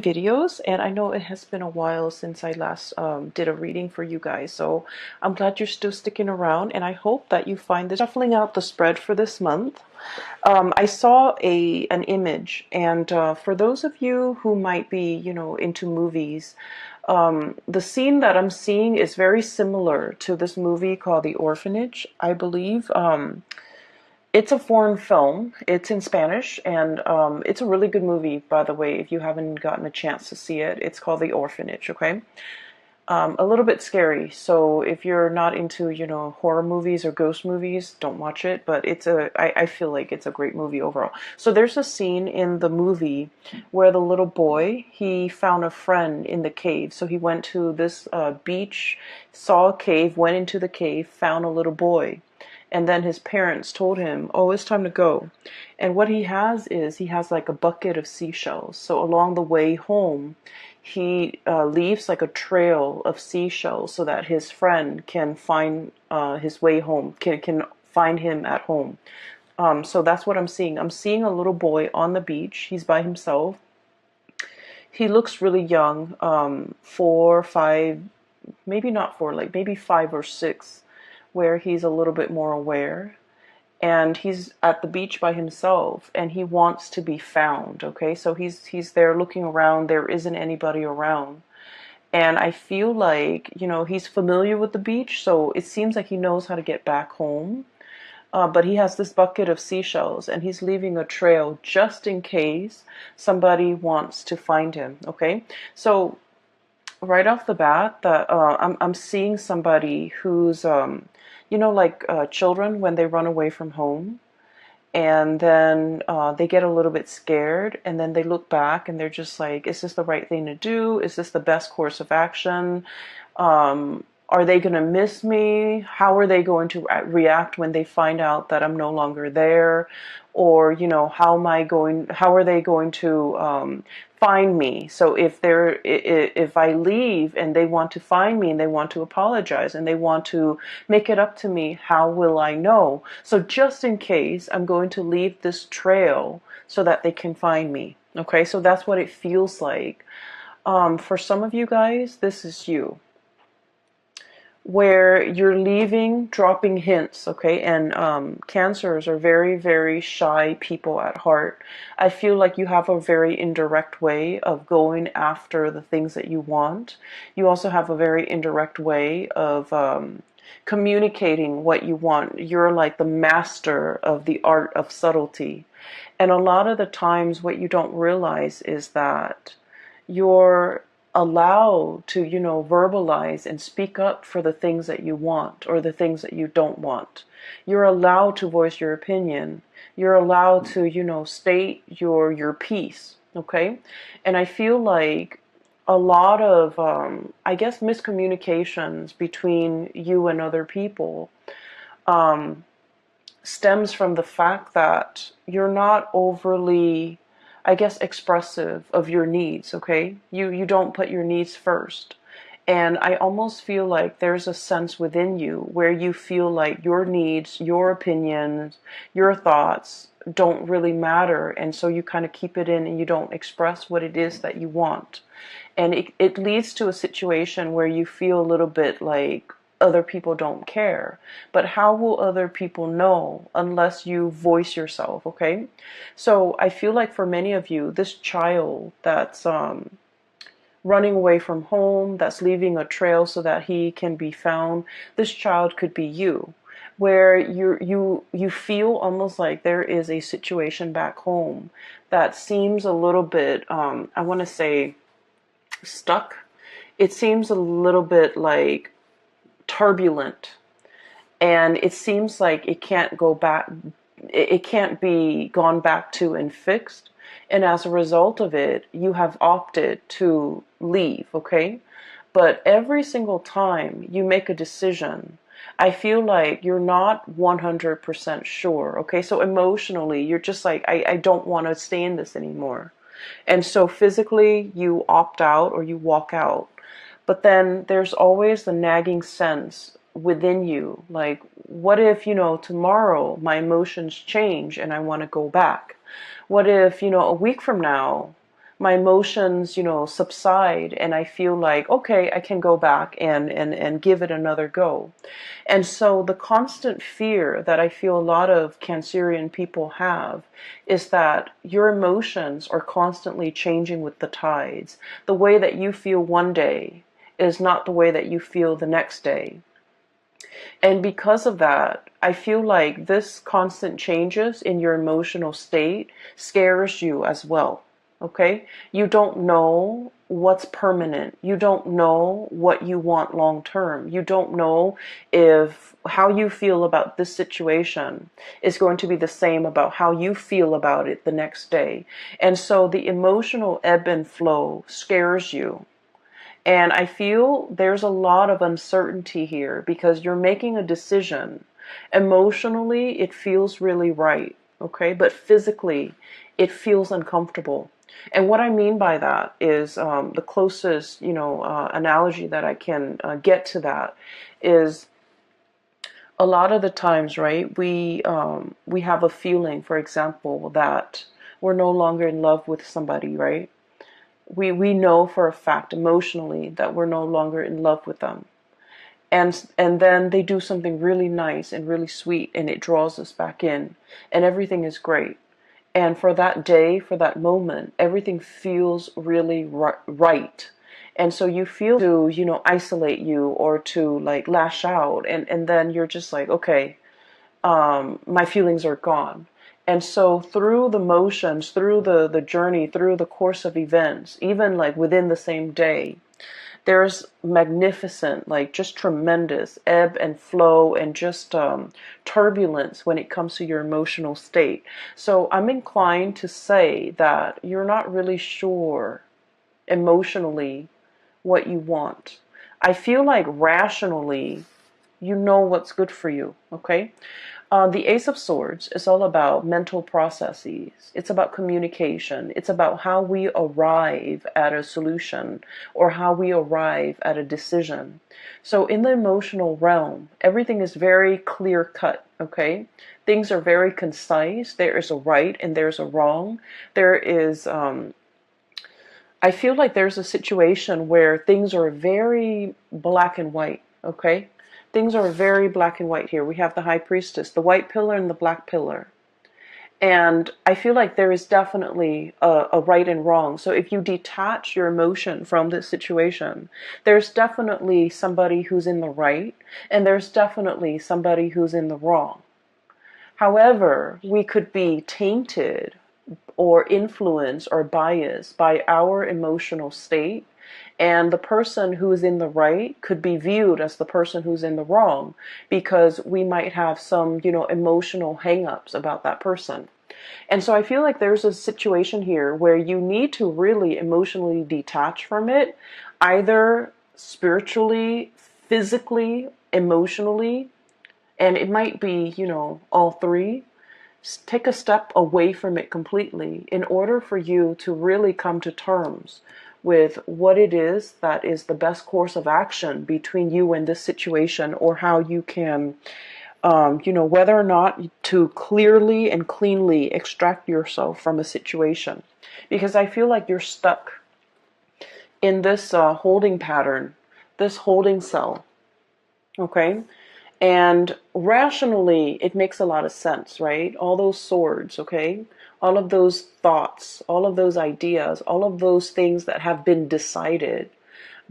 videos, and I know it has been a while since I last did a reading for you guys, so I'm glad you're still sticking around, and I hope that you find this. Shuffling out the spread for this month, I saw an image, and for those of you who might be, into movies, the scene that I'm seeing is very similar to this movie called The Orphanage, I believe. It's a foreign film. It's in Spanish, and it's a really good movie, by the way, if you haven't gotten a chance to see it. It's called The Orphanage, okay? A little bit scary, so if you're not into, horror movies or ghost movies, don't watch it, but I feel like it's a great movie overall. So there's a scene in the movie where the little boy, he found a friend in the cave. So he went to this beach, saw a cave, went into the cave, found a little boy. And then his parents told him, oh, it's time to go. And what he has is he has like a bucket of seashells. So along the way home, he leaves like a trail of seashells so that his friend can find his way home, can find him at home. So that's what I'm seeing. I'm seeing a little boy on the beach. He's by himself. He looks really young, 4, 5, maybe not 4, like maybe 5 or 6, where he's a little bit more aware, and he's at the beach by himself, and he wants to be found. Okay, so he's there looking around. There isn't anybody around, and I feel like, he's familiar with the beach, so it seems like he knows how to get back home. But he has this bucket of seashells, and he's leaving a trail just in case somebody wants to find him. Okay, so right off the bat, that I'm seeing somebody who's like children when they run away from home, and then they get a little bit scared, and then they look back and they're just like, is this the right thing to do? Is this the best course of action? Are they going to miss me? How are they going to react when they find out that I'm no longer there? Or, how are they going to find me? So if I leave and they want to find me and they want to apologize and they want to make it up to me, how will I know? So just in case, I'm going to leave this trail so that they can find me. Okay, so that's what it feels like. For some of you guys, this is you, where you're leaving, dropping hints, okay? And Cancers are very, very shy people at heart. I feel like you have a very indirect way of going after the things that you want. You also have a very indirect way of communicating what you want. You're like the master of the art of subtlety. And a lot of the times what you don't realize is that you're allowed to, verbalize and speak up for the things that you want or the things that you don't want. You're allowed to voice your opinion. You're allowed to, state your piece, okay? And I feel like a lot of, I guess, miscommunications between you and other people stems from the fact that you're not overly, I guess, expressive of your needs, okay? You don't put your needs first. And I almost feel like there's a sense within you where you feel like your needs, your opinions, your thoughts don't really matter. And so you kind of keep it in and you don't express what it is that you want. And it leads to a situation where you feel a little bit like other people don't care. But how will other people know unless you voice yourself, okay? So I feel like for many of you, this child that's running away from home, that's leaving a trail so that he can be found, this child could be you, where you feel almost like there is a situation back home that seems a little bit, I want to say, stuck. It seems a little bit like turbulent, and it seems like it can't go back, it can't be gone back to and fixed, and as a result of it, you have opted to leave, okay? But every single time you make a decision, I feel like you're not 100% sure, okay? So emotionally, you're just like, I don't want to stay in this anymore. And so physically, you opt out or you walk out. But then there's always the nagging sense within you, like, what if, tomorrow my emotions change and I want to go back? What if, a week from now my emotions, subside, and I feel like, okay, I can go back and give it another go. And so the constant fear that I feel a lot of Cancerian people have is that your emotions are constantly changing with the tides. The way that you feel one day is not the way that you feel the next day. And because of that, I feel like this constant changes in your emotional state scares you as well. Okay? You don't know what's permanent. You don't know what you want long term. You don't know if how you feel about this situation is going to be the same about how you feel about it the next day. And so the emotional ebb and flow scares you. And I feel there's a lot of uncertainty here because you're making a decision. Emotionally, it feels really right, okay? But physically, it feels uncomfortable. And what I mean by that is the closest, analogy that I can get to that is a lot of the times, right? We have a feeling, for example, that we're no longer in love with somebody, right? We know for a fact emotionally that we're no longer in love with them. And then they do something really nice and really sweet and it draws us back in and everything is great. And for that day, for that moment, everything feels really right. And so you feel to, isolate you or to like lash out. And then you're just like, okay, my feelings are gone. And so through the motions, through the journey, through the course of events, even like within the same day, there's magnificent, like just tremendous ebb and flow and just turbulence when it comes to your emotional state. So I'm inclined to say that you're not really sure emotionally what you want. I feel like rationally, you know what's good for you, okay? The Ace of Swords is all about mental processes. It's about communication. It's about how we arrive at a solution or how we arrive at a decision. So in the emotional realm, everything is very clear cut, okay? Things are very concise. There is a right and there's a wrong. There is, I feel like there's a situation where things are very black and white, okay? Things are very black and white here. We have the High Priestess, the white pillar and the black pillar. And I feel like there is definitely a right and wrong. So if you detach your emotion from this situation, there's definitely somebody who's in the right, and there's definitely somebody who's in the wrong. However, we could be tainted or influenced or biased by our emotional state. And the person who is in the right could be viewed as the person who's in the wrong because we might have some, emotional hang-ups about that person. And so I feel like there's a situation here where you need to really emotionally detach from it, either spiritually, physically, emotionally, and it might be, all three. Take a step away from it completely in order for you to really come to terms with what it is that is the best course of action between you and this situation, or how you can, whether or not to clearly and cleanly extract yourself from a situation. Because I feel like you're stuck in this holding pattern, this holding cell, okay? And rationally, it makes a lot of sense, right? All those swords, okay? All of those thoughts, all of those ideas, all of those things that have been decided.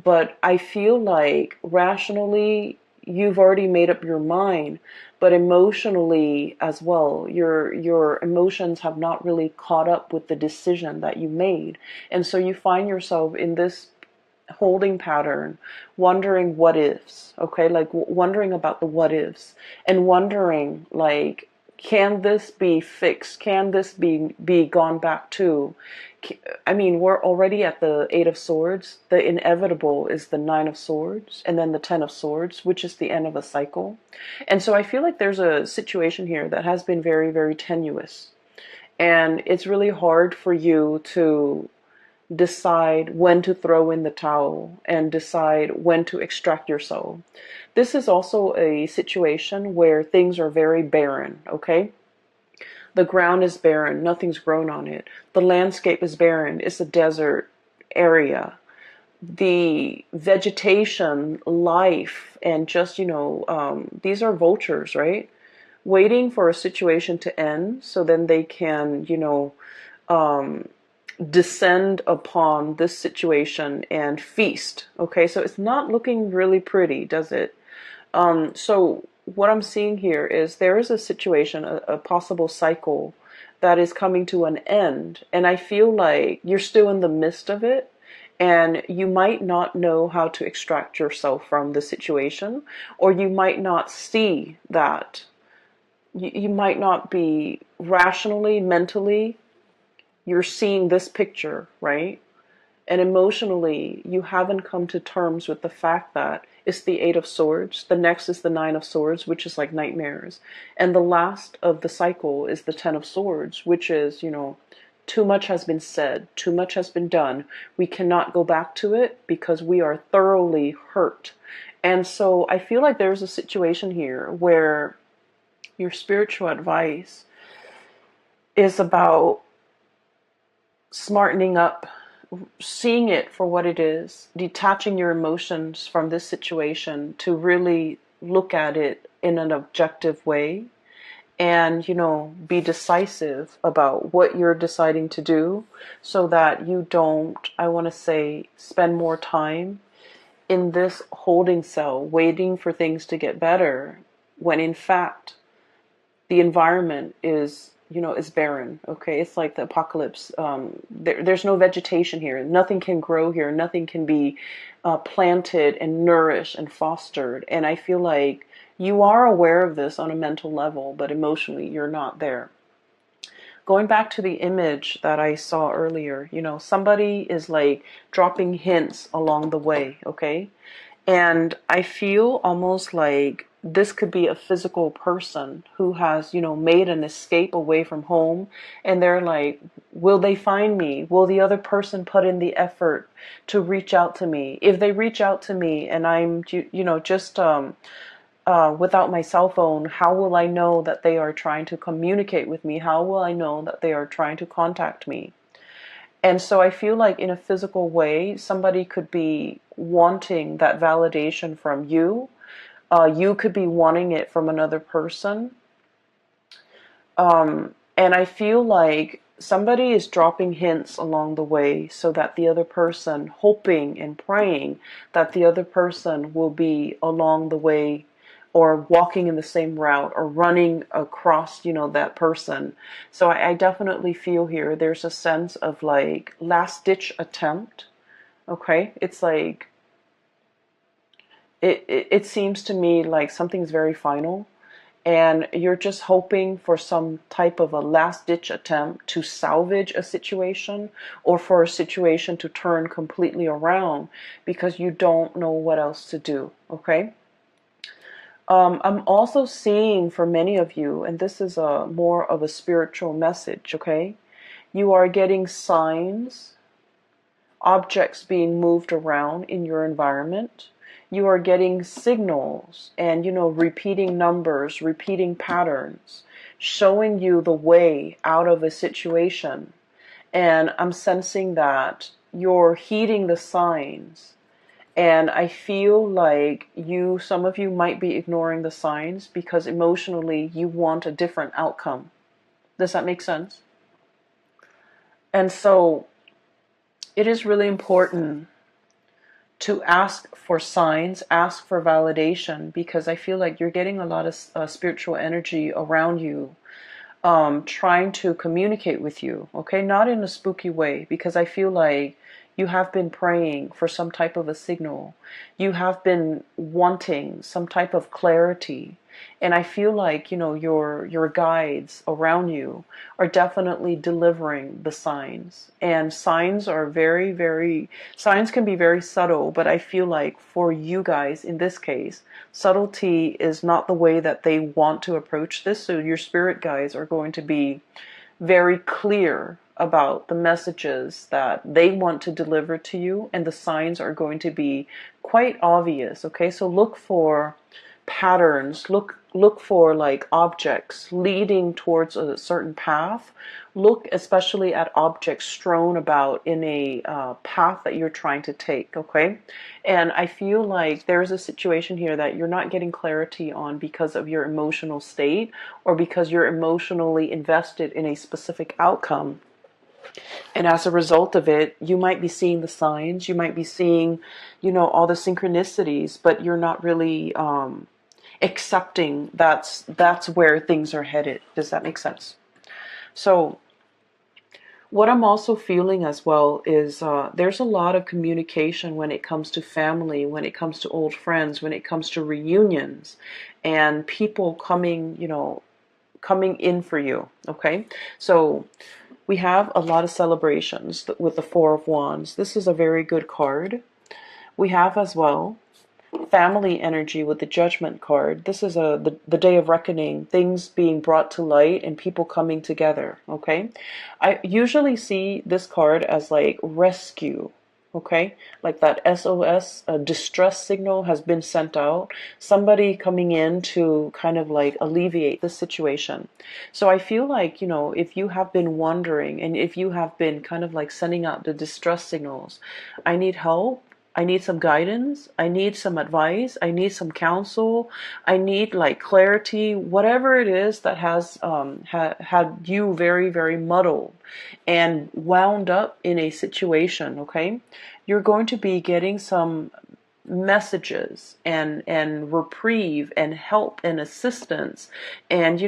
But I feel like rationally, you've already made up your mind, but emotionally as well, your emotions have not really caught up with the decision that you made. And so you find yourself in this holding pattern, wondering what ifs, okay, like wondering about the what ifs, and wondering like, can this be fixed? Can this be gone back to? I mean, we're already at the Eight of Swords. The inevitable is the Nine of Swords, and then the Ten of Swords, which is the end of a cycle. And so I feel like there's a situation here that has been very, very tenuous, and it's really hard for you to decide when to throw in the towel and decide when to extract your soul. This is also a situation where things are very barren, okay? The ground is barren. Nothing's grown on it. The landscape is barren. It's a desert area. The vegetation, life, and just, these are vultures, right? Waiting for a situation to end so then they can, descend upon this situation and feast. Okay, so it's not looking really pretty, does it? So what I'm seeing here is there is a situation, a possible cycle that is coming to an end, and I feel like you're still in the midst of it, and you might not know how to extract yourself from the situation, or you might not see that. You might not be rationally, mentally, you're seeing this picture, right? And emotionally, you haven't come to terms with the fact that it's the Eight of Swords. The next is the Nine of Swords, which is like nightmares. And the last of the cycle is the Ten of Swords, which is, too much has been said, too much has been done. We cannot go back to it because we are thoroughly hurt. And so I feel like there's a situation here where your spiritual advice is about smartening up, seeing it for what it is, detaching your emotions from this situation to really look at it in an objective way and, be decisive about what you're deciding to do so that you don't, I want to say, spend more time in this holding cell waiting for things to get better when in fact the environment is barren. Okay, it's like the apocalypse. There's no vegetation here. Nothing can grow here. Nothing can be planted and nourished and fostered. And I feel like you are aware of this on a mental level, but emotionally you're not there. Going back to the image that I saw earlier, somebody is like dropping hints along the way. Okay, and I feel almost like this could be a physical person who has, made an escape away from home. And they're like, will they find me? Will the other person put in the effort to reach out to me? If they reach out to me and I'm, just without my cell phone, how will I know that they are trying to communicate with me? How will I know that they are trying to contact me? And so I feel like in a physical way, somebody could be wanting that validation from you. You could be wanting it from another person. And I feel like somebody is dropping hints along the way so that the other person, hoping and praying that the other person will be along the way or walking in the same route or running across, that person. So I definitely feel here there's a sense of like last ditch attempt. Okay, it's like it seems to me like something's very final and you're just hoping for some type of a last ditch attempt to salvage a situation or for a situation to turn completely around because you don't know what else to do. Okay. I'm also seeing for many of you, and this is a more of a spiritual message. Okay. You are getting signs, objects being moved around in your environment. You are getting signals and, repeating numbers, repeating patterns, showing you the way out of a situation. And I'm sensing that you're heeding the signs. And I feel like some of you might be ignoring the signs because emotionally you want a different outcome. Does that make sense? And so it is really important to ask for signs, ask for validation, because I feel like you're getting a lot of spiritual energy around you, trying to communicate with you, okay? Not in a spooky way, because I feel like you have been praying for some type of a signal. You have been wanting some type of clarity. And I feel like, your guides around you are definitely delivering the signs. And signs are signs can be very subtle, but I feel like for you guys, in this case, subtlety is not the way that they want to approach this. So your spirit guides are going to be very clear about the messages that they want to deliver to you, and the signs are going to be quite obvious. Okay, so look for patterns, look for like objects leading towards a certain path. Look especially at objects strewn about in a path that you're trying to take, okay? And I feel like there's a situation here that you're not getting clarity on because of your emotional state, or because you're emotionally invested in a specific outcome. And as a result of it, you might be seeing the signs, you might be seeing, all the synchronicities, but you're not really accepting that's where things are headed. Does that make sense? So what I'm also feeling as well is there's a lot of communication when it comes to family, when it comes to old friends, when it comes to reunions, and people coming in for you. Okay, so we have a lot of celebrations with the Four of Wands. This is a very good card. We have as well family energy with the Judgment card. This is the day of reckoning, things being brought to light and people coming together, okay? I usually see this card as like rescue, okay? Like that SOS, a distress signal has been sent out. Somebody coming in to kind of like alleviate the situation. So I feel like, if you have been wondering, and if you have been kind of like sending out the distress signals, I need help, I need some guidance, I need some advice, I need some counsel, I need like clarity, whatever it is that has had you very, very muddled and wound up in a situation, okay? You're going to be getting some messages and reprieve and help and assistance, and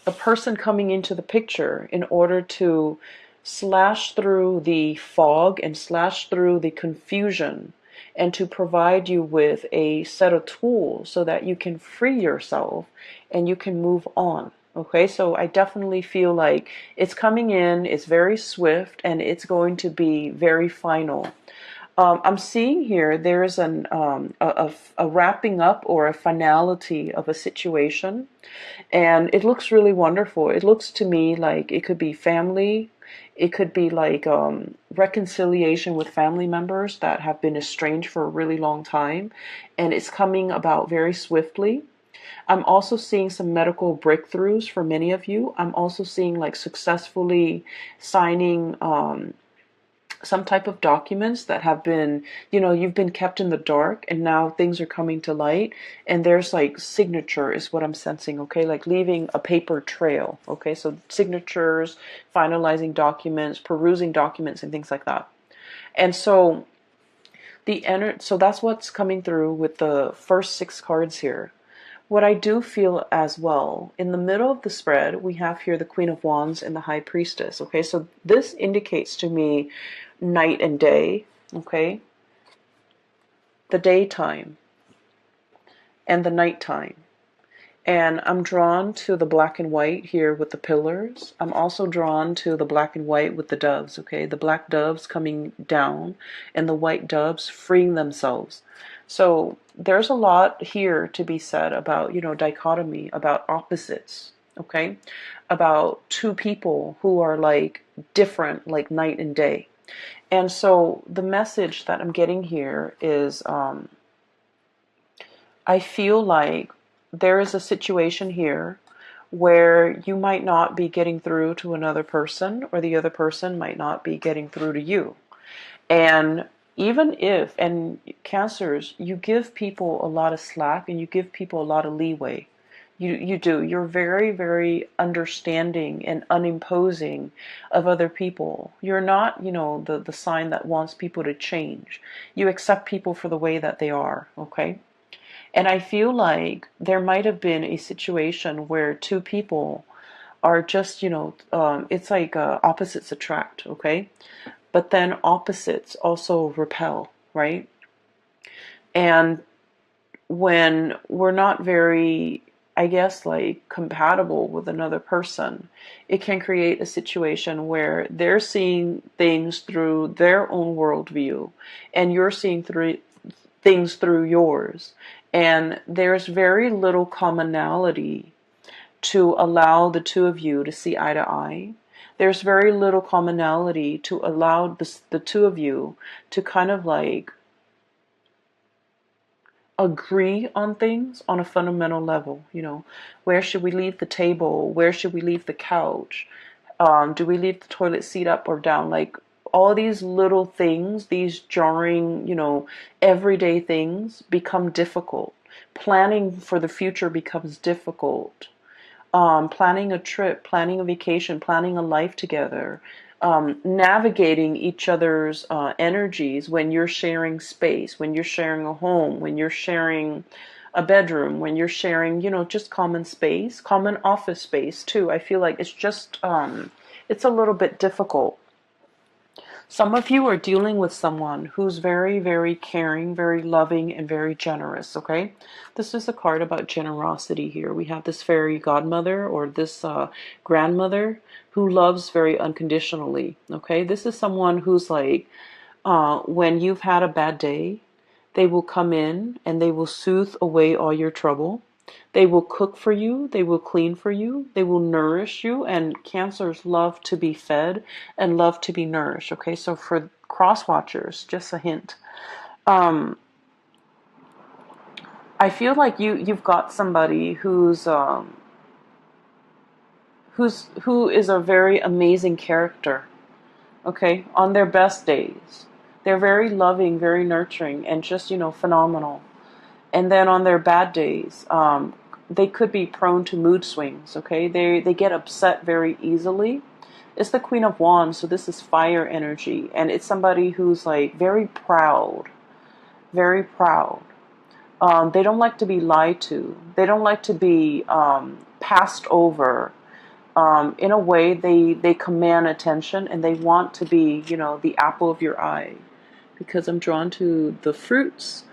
a person coming into the picture in order to slash through the fog and slash through the confusion, and to provide you with a set of tools so that you can free yourself and you can move on. Okay, so I definitely feel like it's coming in, it's very swift, and it's going to be very final. I'm seeing here there's a wrapping up or a finality of a situation, and it looks really wonderful. It looks to me like it could be family, it could be like reconciliation with family members that have been estranged for a really long time, and it's coming about very swiftly. I'm also seeing some medical breakthroughs for many of you. I'm also seeing like successfully signing some type of documents that have been, you've been kept in the dark, and now things are coming to light, and there's like signature is what I'm sensing, okay? Like leaving a paper trail, okay? So signatures, finalizing documents, perusing documents, and things like that. And so so that's what's coming through with the first 6 cards here. What I do feel as well, in the middle of the spread, we have here the Queen of Wands and the High Priestess, okay? So this indicates to me night and day, okay? The daytime and the nighttime. And I'm drawn to the black and white here with the pillars. I'm also drawn to the black and white with the doves, okay? The black doves coming down and the white doves freeing themselves. So there's a lot here to be said about, dichotomy, about opposites, okay? About two people who are like different, like night and day. And so the message that I'm getting here is I feel like there is a situation here where you might not be getting through to another person, or the other person might not be getting through to you. And even if, and Cancers, you give people a lot of slack and you give people a lot of leeway. You do. You're very, very understanding and unimposing of other people. You're not, the sign that wants people to change. You accept people for the way that they are, okay? And I feel like there might have been a situation where two people are just, it's like opposites attract, okay? But then opposites also repel, right? And when we're not very, I guess, like compatible with another person, it can create a situation where they're seeing things through their own worldview and you're seeing things through yours. And there's very little commonality to allow the two of you to see eye to eye. There's very little commonality to allow the two of you to kind of like agree on things on a fundamental level. Where should we leave the table? Where should we leave the couch? Do we leave the toilet seat up or down? Like all these little things, these jarring, everyday things become difficult. Planning for the future becomes difficult. Planning a trip, planning a vacation, planning a life together, navigating each other's energies when you're sharing space, when you're sharing a home, when you're sharing a bedroom, when you're sharing, just common space, common office space too. I feel like it's just, it's a little bit difficult. Some of you are dealing with someone who's very, very caring, very loving, and very generous, okay? This is a card about generosity here. We have this fairy godmother or this grandmother who loves very unconditionally, okay? This is someone who's like, when you've had a bad day, they will come in and they will soothe away all your trouble. They will cook for you, they will clean for you, they will nourish you, and Cancers love to be fed and love to be nourished. Okay, so for cross watchers, just a hint. I feel like you've got somebody who is a very amazing character. Okay, on their best days, they're very loving, very nurturing, and just phenomenal. And then on their bad days, they could be prone to mood swings, okay? They get upset very easily. It's the Queen of Wands, so this is fire energy. And it's somebody who's like very proud, very proud. They don't like to be lied to. They don't like to be passed over. In a way, they command attention and they want to be, the apple of your eye. Because I'm drawn to the fruits.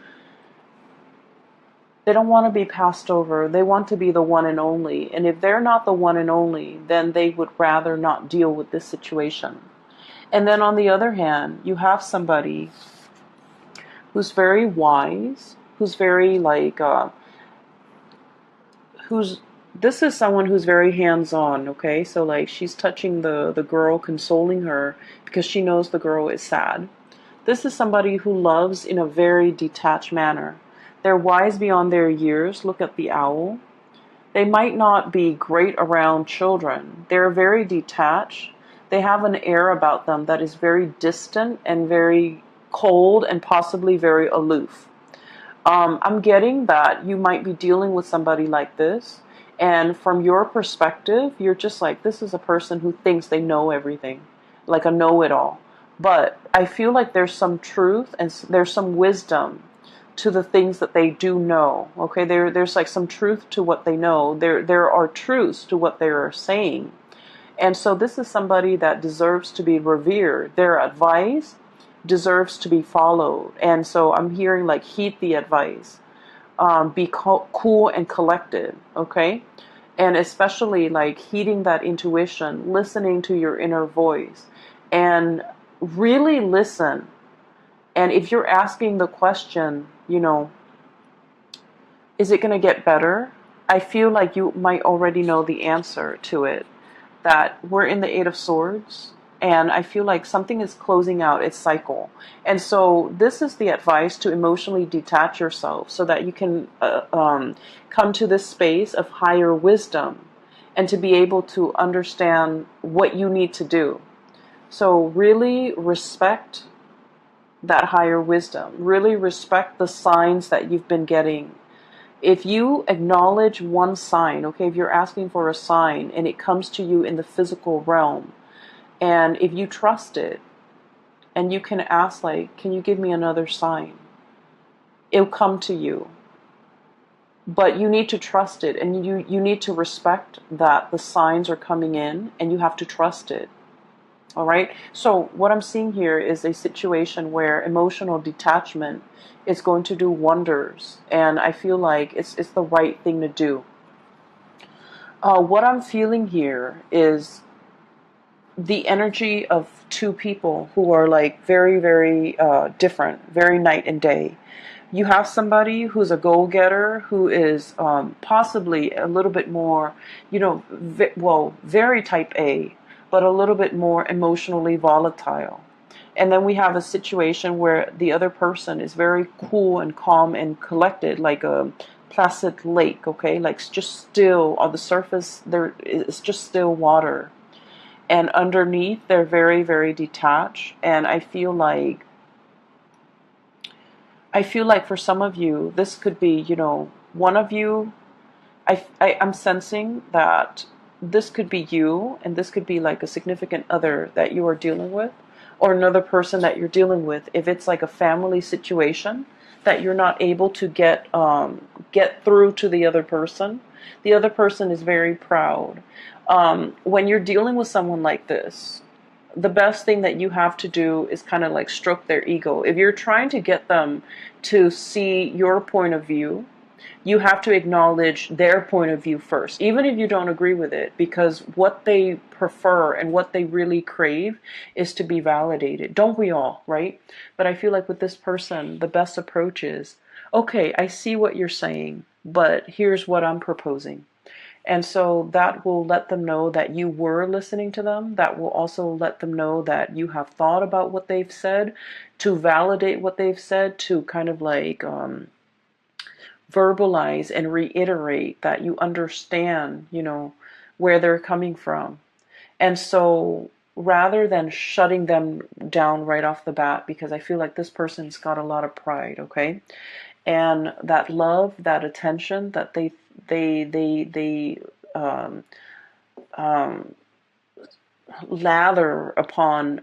They don't want to be passed over. They want to be the one and only. And if they're not the one and only, then they would rather not deal with this situation. And then on the other hand, you have somebody who's very wise, who's very like, this is someone who's very hands-on, okay? So like she's touching the girl, consoling her because she knows the girl is sad. This is somebody who loves in a very detached manner. They're wise beyond their years. Look at the owl. They might not be great around children. They're very detached. They have an air about them that is very distant and very cold and possibly very aloof. I'm getting that you might be dealing with somebody like this. And from your perspective, you're just like, this is a person who thinks they know everything, like a know-it-all. But I feel like there's some truth and there's some wisdom to the things that they do know. Okay, there's like some truth to what they know. There are truths to what they are saying. And so this is somebody that deserves to be revered. Their advice deserves to be followed. And so I'm hearing like heed the advice. Be cool and collected, okay? And especially like heeding that intuition, listening to your inner voice, and really listen. And if you're asking the question, is it going to get better? I feel like you might already know the answer to it. That we're in the Eight of Swords, and I feel like something is closing out its cycle. And so this is the advice to emotionally detach yourself so that you can come to this space of higher wisdom and to be able to understand what you need to do. So really respect that higher wisdom. Really respect the signs that you've been getting. If you acknowledge one sign, okay, if you're asking for a sign and it comes to you in the physical realm, and if you trust it, and you can ask like, can you give me another sign? It'll come to you. But you need to trust it, and you need to respect that the signs are coming in, and you have to trust it. All right. So what I'm seeing here is a situation where emotional detachment is going to do wonders. And I feel like it's the right thing to do. What I'm feeling here is the energy of two people who are like very, very different, very night and day. You have somebody who's a goal-getter, who is possibly a little bit more, very type A, but a little bit more emotionally volatile. And then we have a situation where the other person is very cool and calm and collected, like a placid lake, okay? Like just still on the surface, there is just still water. And underneath, they're very, very detached. And I feel like for some of you, this could be, one of you. I'm sensing that this could be you, and this could be like a significant other that you are dealing with, or another person that you're dealing with. If it's like a family situation that you're not able to get through to the other person is very proud. When you're dealing with someone like this, the best thing that you have to do is kind of like stroke their ego. If you're trying to get them to see your point of view, you have to acknowledge their point of view first, even if you don't agree with it, because what they prefer and what they really crave is to be validated. Don't we all, right? But I feel like with this person, the best approach is, okay, I see what you're saying, but here's what I'm proposing. And so that will let them know that you were listening to them. That will also let them know that you have thought about what they've said, to validate what they've said, to kind of like verbalize and reiterate that you understand, where they're coming from. And so rather than shutting them down right off the bat, because I feel like this person's got a lot of pride, okay? And that love, that attention that they lather upon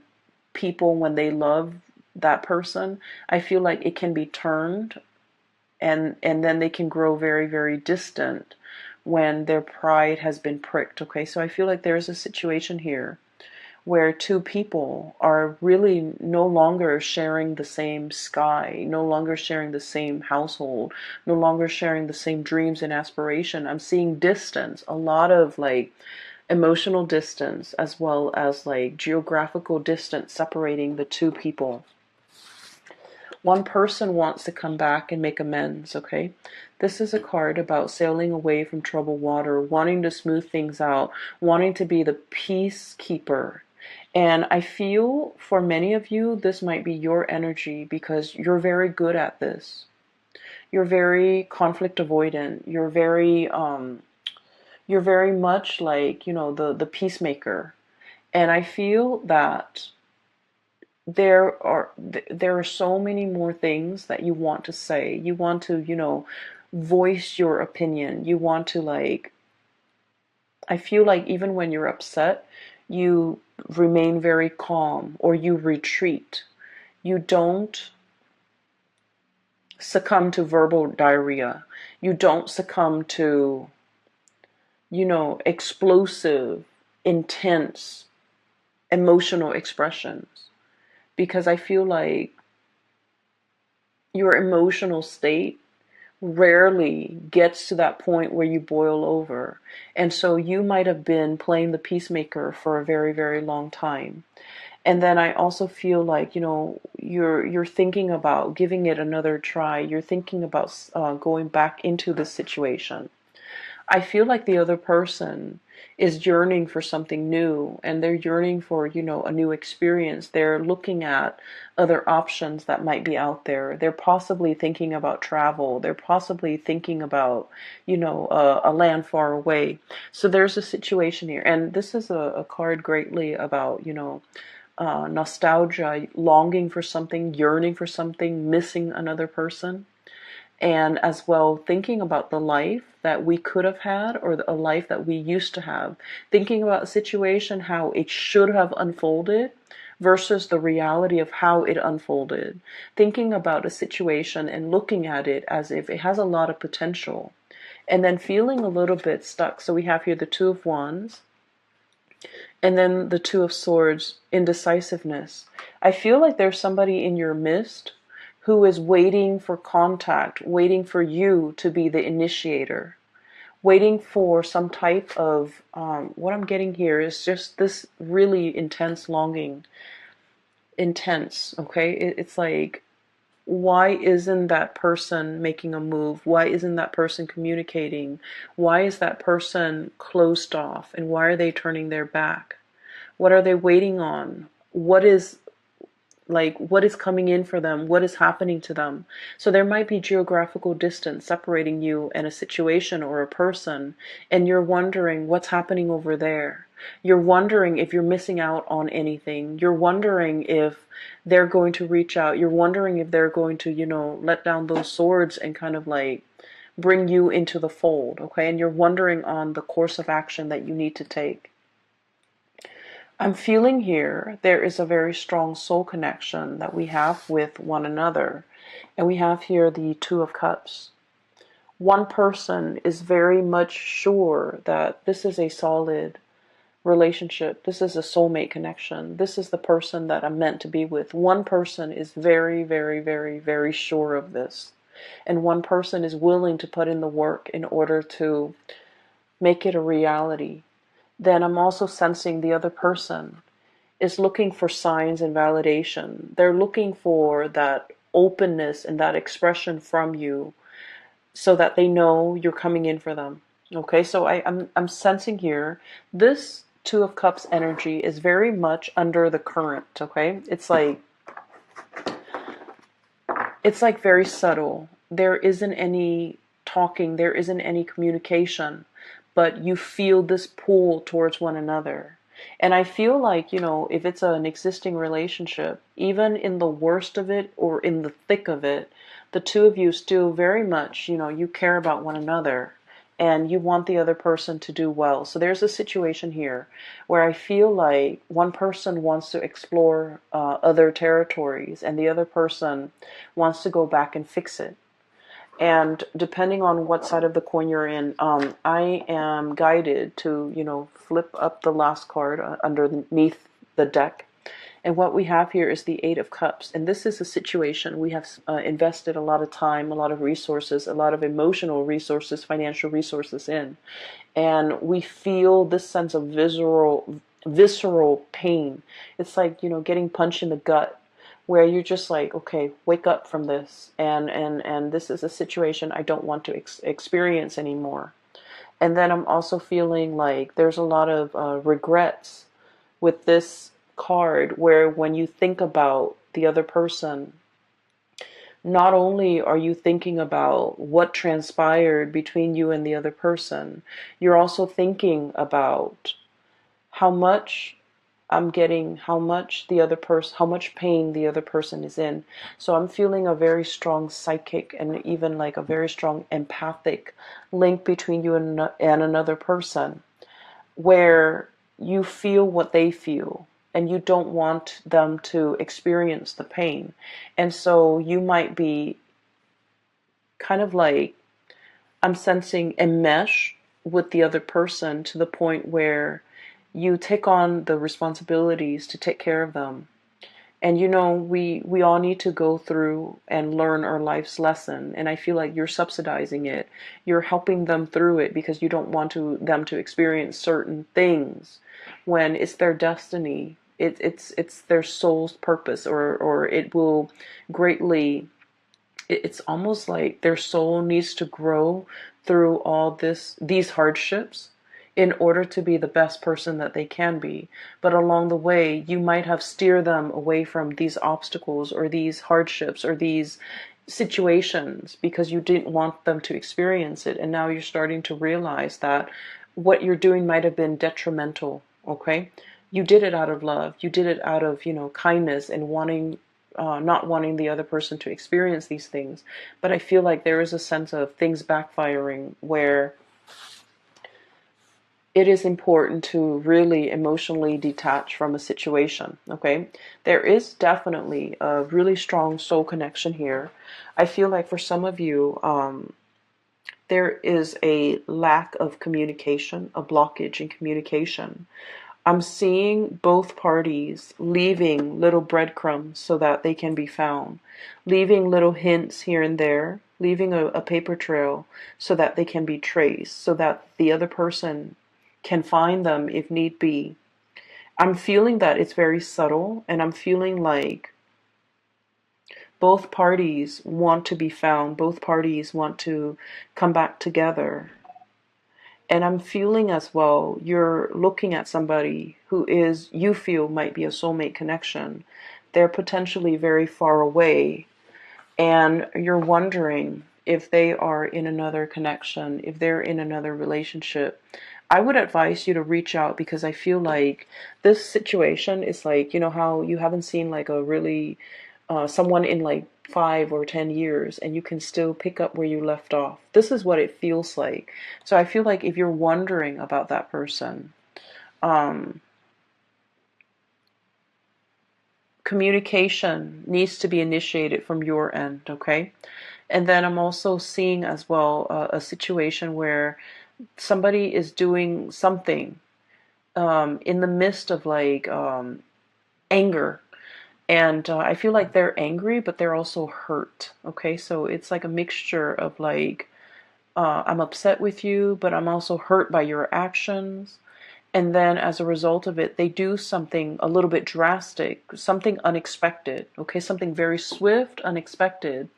people when they love that person, I feel like it can be turned, and then they can grow very, very distant when their pride has been pricked. Okay, so I feel like there's a situation here where two people are really no longer sharing the same sky, no longer sharing the same household, no longer sharing the same dreams and aspiration. I'm seeing distance, a lot of like emotional distance, as well as like geographical distance separating the two people. One person wants to come back and make amends, okay? This is a card about sailing away from troubled water, wanting to smooth things out, wanting to be the peacekeeper. And I feel for many of you, this might be your energy because you're very good at this. You're very conflict avoidant. You're very much like, the peacemaker. And I feel that there are so many more things that you want to say. You want to, voice your opinion. You want to like, I feel like even when you're upset, you remain very calm, or you retreat. You don't succumb to verbal diarrhea. You don't succumb to, explosive, intense, emotional expressions. Because I feel like your emotional state rarely gets to that point where you boil over. And so you might have been playing the peacemaker for a very, very long time. And then I also feel like, you're thinking about giving it another try. You're thinking about going back into the situation. I feel like the other person is yearning for something new, and they're yearning for, a new experience. They're looking at other options that might be out there. They're possibly thinking about travel. They're possibly thinking about, a land far away. So there's a situation here. And this is a card greatly about, nostalgia, longing for something, yearning for something, missing another person. And as well, thinking about the life that we could have had, or a life that we used to have. Thinking about a situation, how it should have unfolded versus the reality of how it unfolded. Thinking about a situation and looking at it as if it has a lot of potential. And then feeling a little bit stuck. So we have here the Two of Wands, and then the Two of Swords, indecisiveness. I feel like there's somebody in your midst who is waiting for contact, waiting for you to be the initiator, waiting for some type of, what I'm getting here is just this really intense longing. Intense, okay? It's like, why isn't that person making a move? Why isn't that person communicating? Why is that person closed off? And why are they turning their back? What are they waiting on? What is like what is coming in for them, what is happening to them. So there might be geographical distance separating you and a situation or a person, and you're wondering what's happening over there. You're wondering if you're missing out on anything. You're wondering if they're going to reach out. You're wondering if they're going to, let down those swords and kind of like bring you into the fold, okay? And you're wondering on the course of action that you need to take. I'm feeling here there is a very strong soul connection that we have with one another. And we have here the Two of Cups. One person is very much sure that this is a solid relationship. This is a soulmate connection. This is the person that I'm meant to be with. One person is very, very, very, very sure of this. And one person is willing to put in the work in order to make it a reality. Then I'm also sensing the other person is looking for signs and validation. They're looking for that openness and that expression from you so that they know you're coming in for them. Okay, so I'm sensing here this Two of Cups energy is very much under the current, okay? It's like very subtle. There isn't any talking, there isn't any communication, but you feel this pull towards one another. And I feel like, if it's an existing relationship, even in the worst of it or in the thick of it, the two of you still very much, you care about one another and you want the other person to do well. So there's a situation here where I feel like one person wants to explore other territories and the other person wants to go back and fix it. And depending on what side of the coin you're in, I am guided to, flip up the last card underneath the deck. And what we have here is the Eight of Cups. And this is a situation we have invested a lot of time, a lot of resources, a lot of emotional resources, financial resources in. And we feel this sense of visceral pain. It's like, getting punched in the gut, where you're just like, okay, wake up from this. And this is a situation I don't want to experience anymore. And then I'm also feeling like there's a lot of regrets with this card, where when you think about the other person, not only are you thinking about what transpired between you and the other person, you're also thinking about how much I'm getting, how much pain the other person is in. So I'm feeling a very strong psychic and even like a very strong empathic link between you and another person, where you feel what they feel and you don't want them to experience the pain. And so you might be kind of like, I'm sensing a mesh with the other person to the point where you take on the responsibilities to take care of them. And we all need to go through and learn our life's lesson. And I feel like you're subsidizing it. You're helping them through it because you don't want them to experience certain things when it's their destiny. It's their soul's purpose, or it will greatly, it's almost like their soul needs to grow through all these hardships in order to be the best person that they can be. But along the way, you might have steered them away from these obstacles or these hardships or these situations because you didn't want them to experience it. And now you're starting to realize that what you're doing might have been detrimental, okay? You did it out of love. You did it out of, kindness and not wanting the other person to experience these things. But I feel like there is a sense of things backfiring where it is important to really emotionally detach from a situation, okay? There is definitely a really strong soul connection here. I feel like for some of you, there is a lack of communication, a blockage in communication. I'm seeing both parties leaving little breadcrumbs so that they can be found, leaving little hints here and there, leaving a paper trail so that they can be traced, so that the other person can find them if need be. I'm feeling that it's very subtle, and I'm feeling like both parties want to be found, both parties want to come back together. And I'm feeling as well, you're looking at somebody who you feel might be a soulmate connection, they're potentially very far away, and you're wondering if they are in another connection, if they're in another relationship, I would advise you to reach out, because I feel like this situation is like, you know how you haven't seen like a really someone in like 5 or 10 years, and you can still pick up where you left off. This is what it feels like. So I feel like if you're wondering about that person, um, communication needs to be initiated from your end, okay? And then I'm also seeing as well a situation where somebody is doing something in the midst of like anger. And I feel like they're angry, but they're also hurt. Okay, so it's like a mixture of like, I'm upset with you, but I'm also hurt by your actions. And then as a result of it, they do something a little bit drastic, something unexpected. Okay, something very swift, unexpected,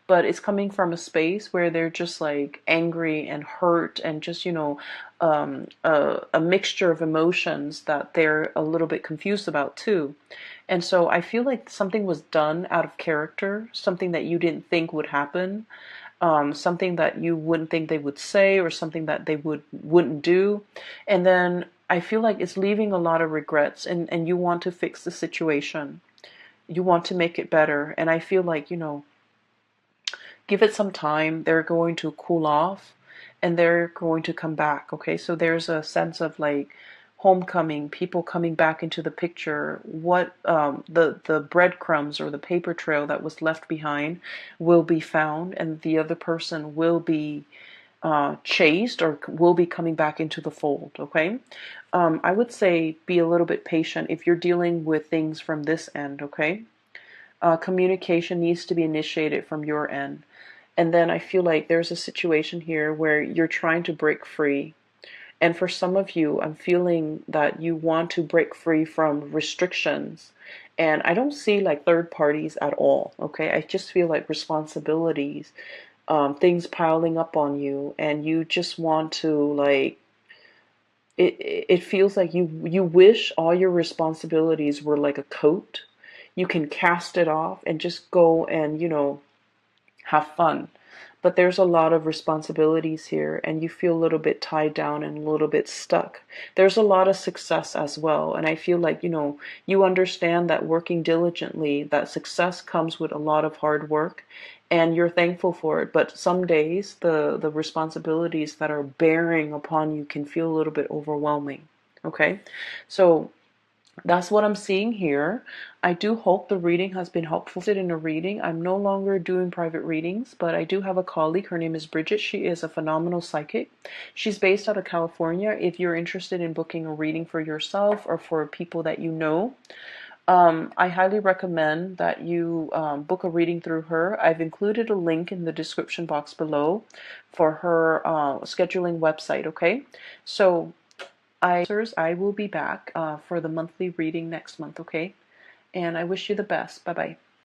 but it's coming from a space where they're just like angry and hurt, and just, you know, a mixture of emotions that they're a little bit confused about too. And so I feel like something was done out of character, something that you didn't think would happen, something that you wouldn't think they would say, or something that they wouldn't do. And then I feel like it's leaving a lot of regrets, and you want to fix the situation. You want to make it better. And I feel like, you know, give it some time. They're going to cool off, and they're going to come back. Okay, so there's a sense of like homecoming, people coming back into the picture. What the breadcrumbs or the paper trail that was left behind will be found, and the other person will be chased, or will be coming back into the fold. Okay, I would say be a little bit patient if you're dealing with things from this end. Okay, communication needs to be initiated from your end. And then I feel like there's a situation here where you're trying to break free. And for some of you, I'm feeling that you want to break free from restrictions. And I don't see like third parties at all. Okay, I just feel like responsibilities, things piling up on you, and you just want to like, it feels like you wish all your responsibilities were like a coat. You can cast it off and just go and, you know, have fun. But there's a lot of responsibilities here, and you feel a little bit tied down and a little bit stuck. There's a lot of success as well, and I feel like, you know, you understand that working diligently, that success comes with a lot of hard work, and you're thankful for it. But some days the responsibilities that are bearing upon you can feel a little bit overwhelming. Okay, so that's what I'm seeing here. I do hope the reading has been helpful. In a reading, I'm no longer doing private readings, but I do have a colleague. Her name is Bridget. She is a phenomenal psychic. She's based out of California. If you're interested in booking a reading for yourself or for people that you know, I highly recommend that you book a reading through her. I've included a link in the description box below for her scheduling website. Okay, so I will be back for the monthly reading next month, okay? And I wish you the best. Bye bye.